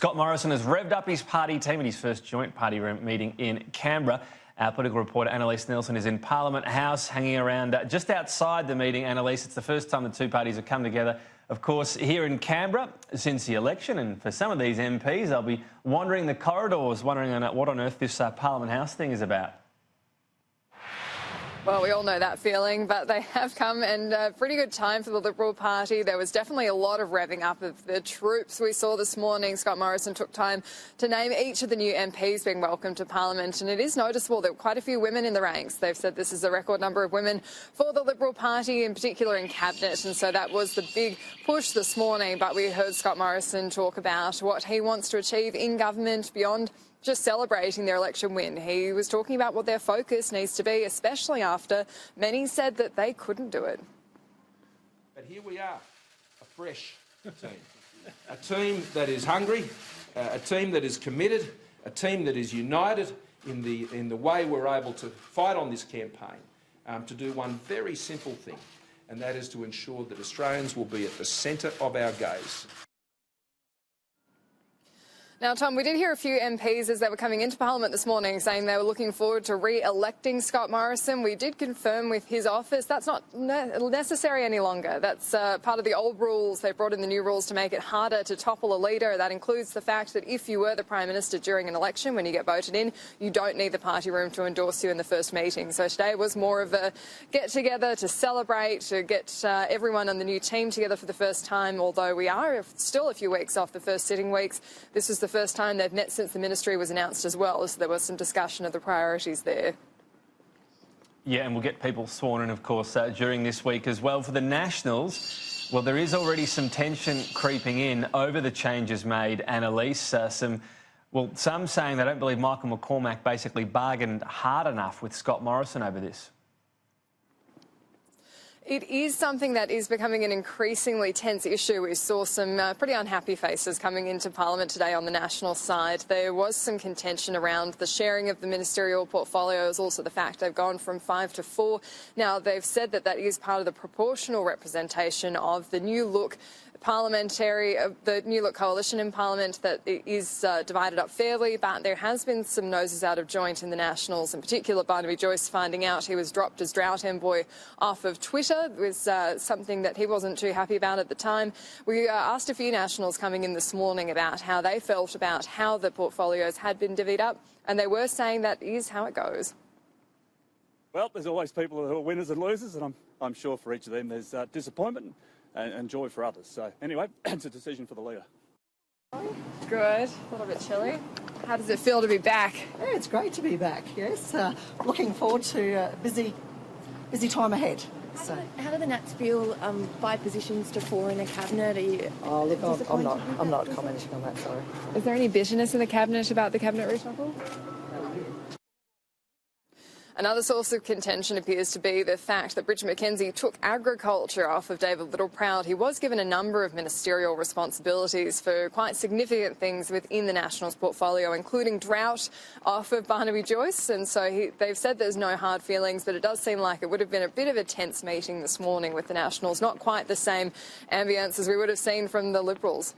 Scott Morrison has revved up his party team at his first joint party room meeting in Canberra. Our political reporter Annalise Nelson is in Parliament House, hanging around just outside the meeting. Annalise, it's the first time the two parties have come together, of course, here in Canberra since the election. And for some of these MPs, they'll be wandering the corridors, wondering what on earth this Parliament House thing is about. Well, we all know that feeling, but they have come, and a pretty good time for the Liberal Party. There was definitely a lot of revving up of the troops we saw this morning. Scott Morrison took time to name each of the new MPs being welcomed to Parliament, and it is noticeable that quite a few women in the ranks. They've said this is a record number of women for the Liberal Party, in particular in Cabinet, and so that was the big push this morning. But we heard Scott Morrison talk about what he wants to achieve in government beyond just celebrating their election win. He was talking about what their focus needs to be, especially after many said that they couldn't do it. But here we are, a fresh team. A team that is hungry, a team that is committed, a team that is united in the way we're able to fight on this campaign, to do one very simple thing, and that is to ensure that Australians will be at the centre of our gaze. Now, Tom, we did hear a few MPs as they were coming into Parliament this morning saying they were looking forward to re-electing Scott Morrison. We did confirm with his office that's not necessary any longer. That's part of the old rules. They brought in the new rules to make it harder to topple a leader. That includes the fact that if you were the Prime Minister during an election, when you get voted in, you don't need the party room to endorse you in the first meeting. So today was more of a get-together to celebrate, to get everyone on the new team together for the first time, although we are still a few weeks off the first sitting weeks. This was the first time they've met since the ministry was announced as well, so there was some discussion of the priorities there. Yeah, and we'll get people sworn in, of course, during this week as well. For the Nationals, well, there is already some tension creeping in over the changes made, Annalise. Some saying they don't believe Michael McCormack basically bargained hard enough with Scott Morrison over this. It is something that is becoming an increasingly tense issue. We saw some pretty unhappy faces coming into Parliament today on the National side. There was some contention around the sharing of the ministerial portfolios, also the fact they've gone from 5 to 4. Now, they've said that that is part of the proportional representation of the new look the new look coalition in Parliament, that it is divided up fairly, but there has been some noses out of joint in the Nationals. In particular, Barnaby Joyce finding out he was dropped as drought envoy off of Twitter was something that he wasn't too happy about at the time. We asked a few Nationals coming in this morning about how they felt about how the portfolios had been divvied up, and they were saying that is how it goes. Well, there's always people who are winners and losers, and I'm sure for each of them there's disappointment and joy for others. So anyway, it's a decision for the leader. Good. A little bit chilly. How does it feel to be back? Yeah, it's great to be back, yes. Looking forward to a busy time ahead. How do the Nats feel 5 positions to 4 in the cabinet? Are you look, I'm not commenting on that, sorry. Is there any bitterness in the cabinet about the cabinet reshuffle? Another source of contention appears to be the fact that Bridget McKenzie took agriculture off of David Littleproud. He was given a number of ministerial responsibilities for quite significant things within the Nationals portfolio, including drought off of Barnaby Joyce. And so they've said there's no hard feelings, but it does seem like it would have been a bit of a tense meeting this morning with the Nationals. Not quite the same ambience as we would have seen from the Liberals.